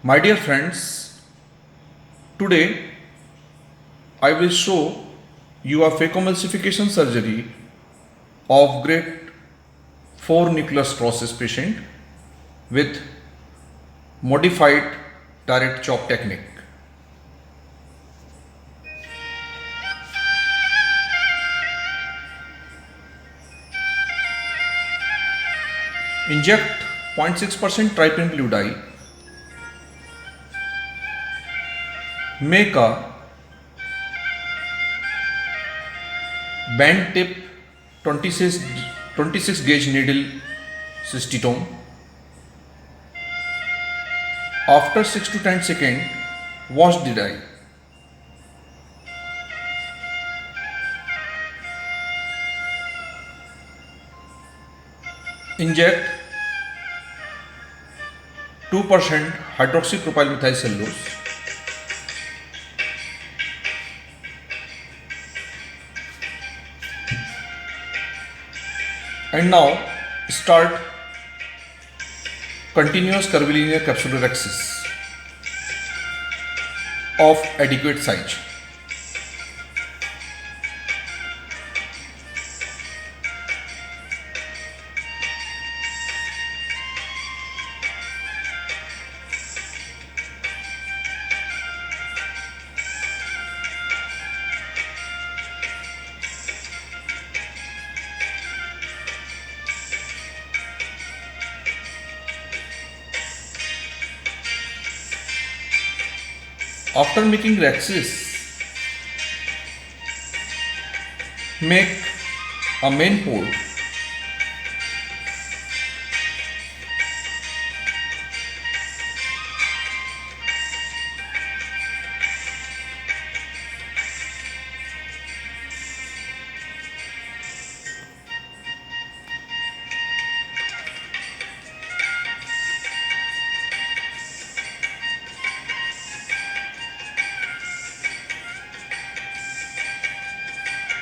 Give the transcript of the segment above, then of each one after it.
My dear friends, today I will show you a phacoemulsification surgery of grade 4 nuclear cirrhosis patient with modified direct chop technique. Inject 0.6% triphenylbutadiene. Make a band tip 26 gauge needle cystitome. After 6 to 10 seconds, wash the dye. Inject 2% hydroxypropyl methyl cellulose. And now start continuous curvilinear capsulorhexis of adequate size. After making rhexis, make a main port.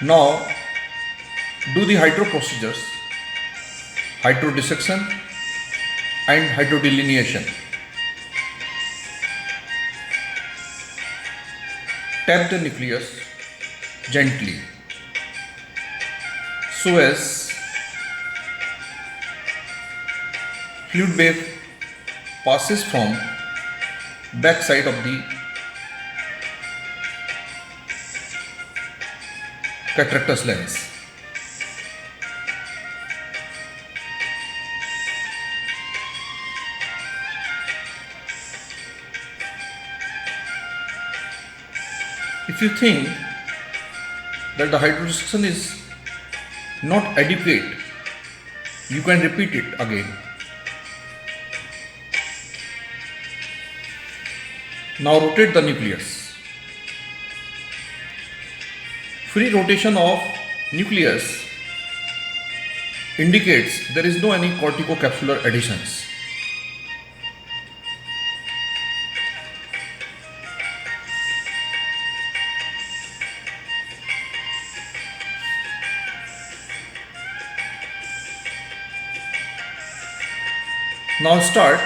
Now do the hydro procedures, hydrodissection and hydrodelineation. Tap the nucleus gently so as fluid wave passes from back side of the cataractous lens. If you think that the hydrodissection is not adequate, you can repeat it again. Now rotate the nucleus. Free rotation of nucleus indicates there is no any corticocapsular adhesions. Now start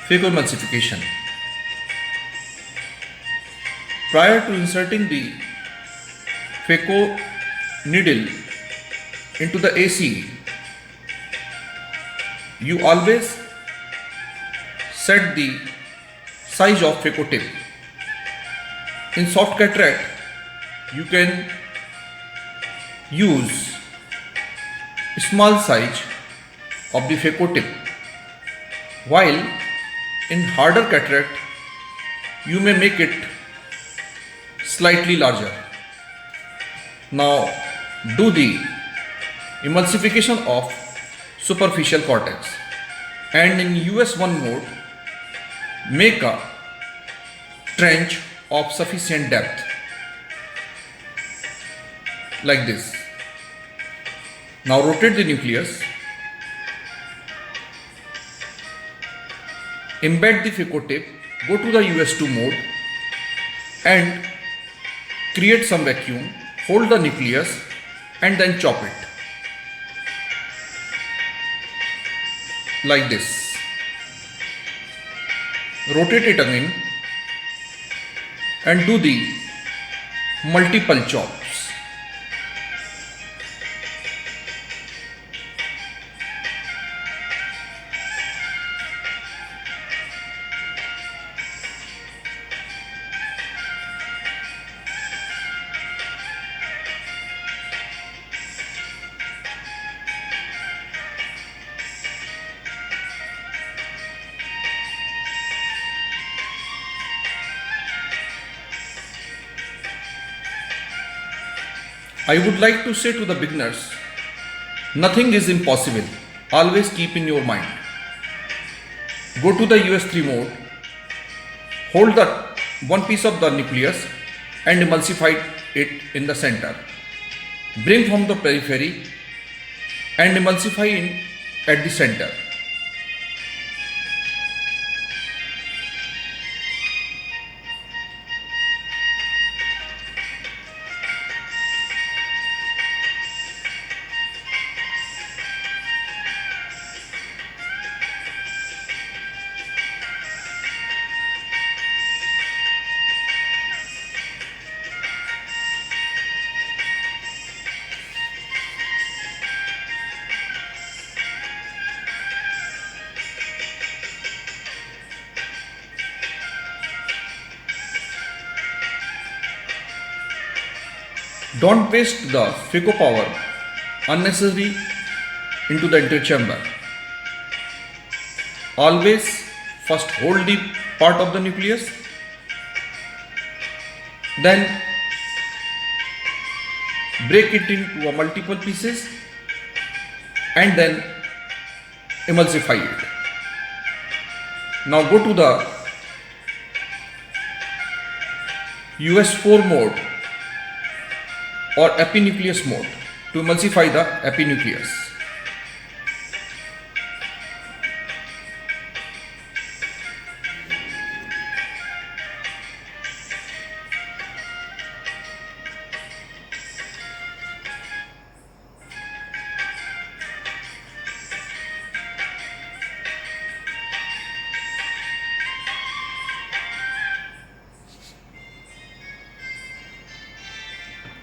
phacoemulsification. Prior to inserting the phaco needle into the AC, you always set the size of phaco tip. In soft cataract, you can use small size of the phaco tip, while in harder cataract, you may make it slightly larger. Now do the emulsification of superficial cortex, and in US1 mode make a trench of sufficient depth like this. Now rotate the nucleus, embed the phaco tip, go to the US2 mode and create some vacuum, hold the nucleus and then chop it like this. rotate it again and do the multiple chops. I would like to say to the beginners, nothing is impossible. Always keep in your mind. Go to the US3 mode, hold the one piece of the nucleus and emulsify it in the center. Bring from the periphery and emulsify in at the center. Don't waste the FICO power unnecessary into the interior chamber. Always first hold the part of the nucleus, then break it into a multiple pieces and then emulsify it. Now go to the US4 mode or epinucleus mode to emulsify the epinucleus.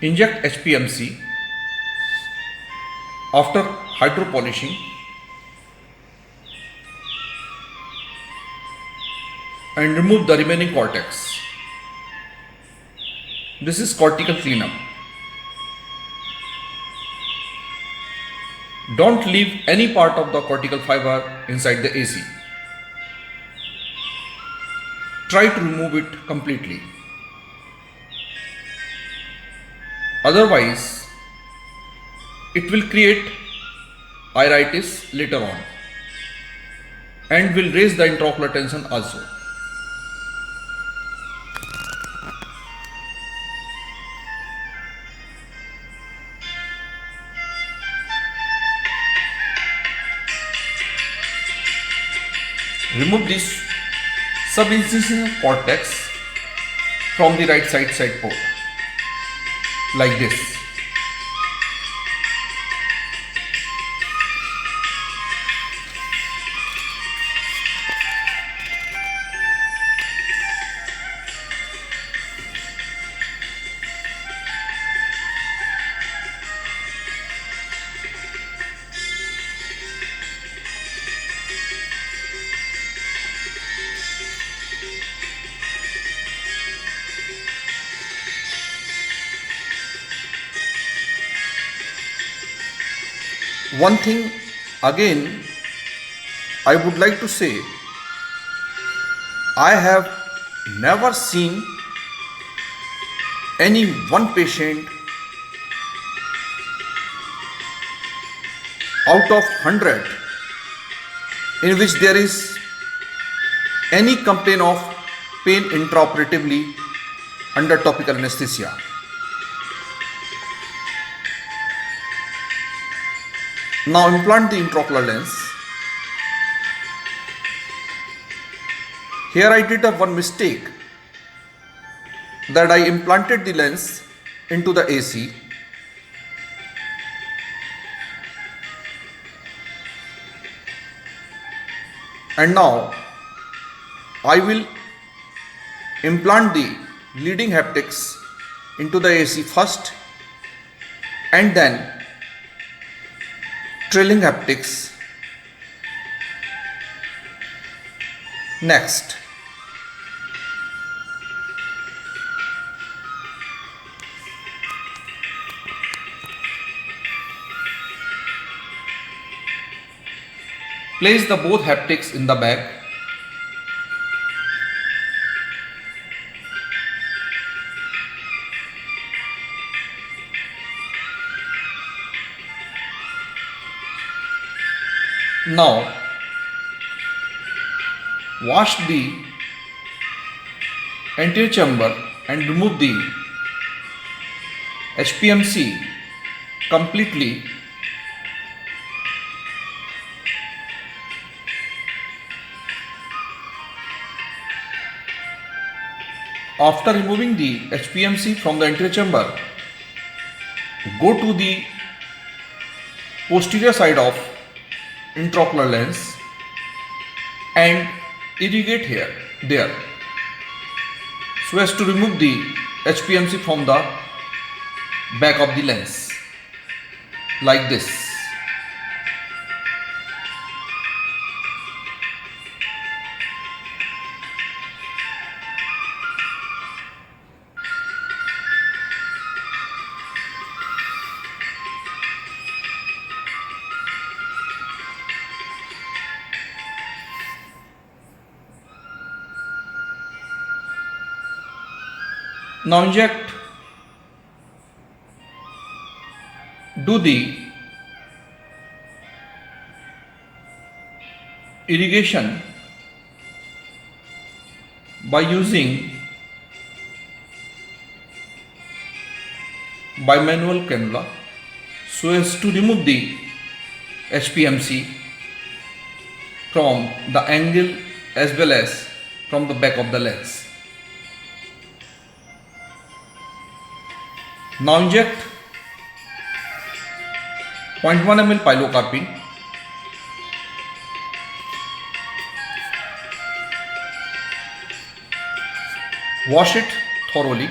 Inject HPMC after hydropolishing and remove the remaining cortex. This is cortical cleanup. Don't leave any part of the cortical fiber inside the AC. Try to remove it completely. Otherwise, it will create iritis later on and will raise the intraocular tension also. Remove this subincisional cortex from the right side port like this. One thing again I would like to say, I have never seen any one patient out of 100 in which there is any complaint of pain intraoperatively under topical anesthesia. Now implant the intraocular lens. Here I did one mistake, that I implanted the lens into the AC. And now I will implant the leading haptics into the AC first and then trailing haptics next. Place the both haptics in the bag. Now wash the anterior chamber and remove the HPMC completely. After removing the HPMC from the anterior chamber, go to the posterior side of intraocular lens and irrigate there so as to remove the HPMC from the back of the lens like this. Now do the irrigation by using bimanual cannula so as to remove the HPMC from the angle as well as from the back of the lens. Now inject 0.1 ml pilocarpine. Wash it thoroughly.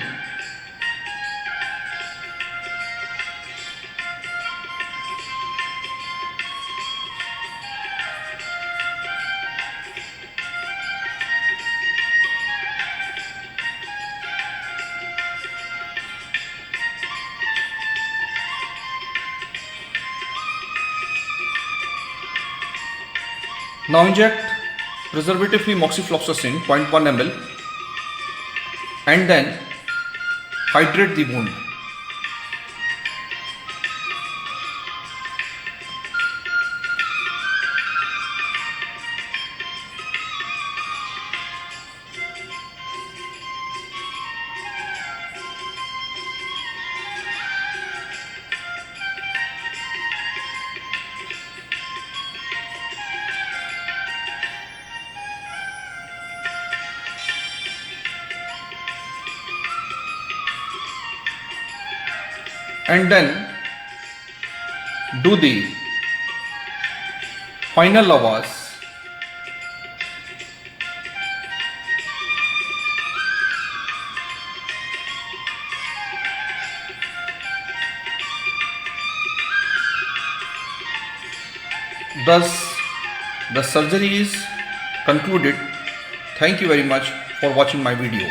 Now inject preservative-free moxifloxacin 0.1 ml and then hydrate the wound. And then do the final lavage thus the surgery is concluded. Thank you very much for watching my video.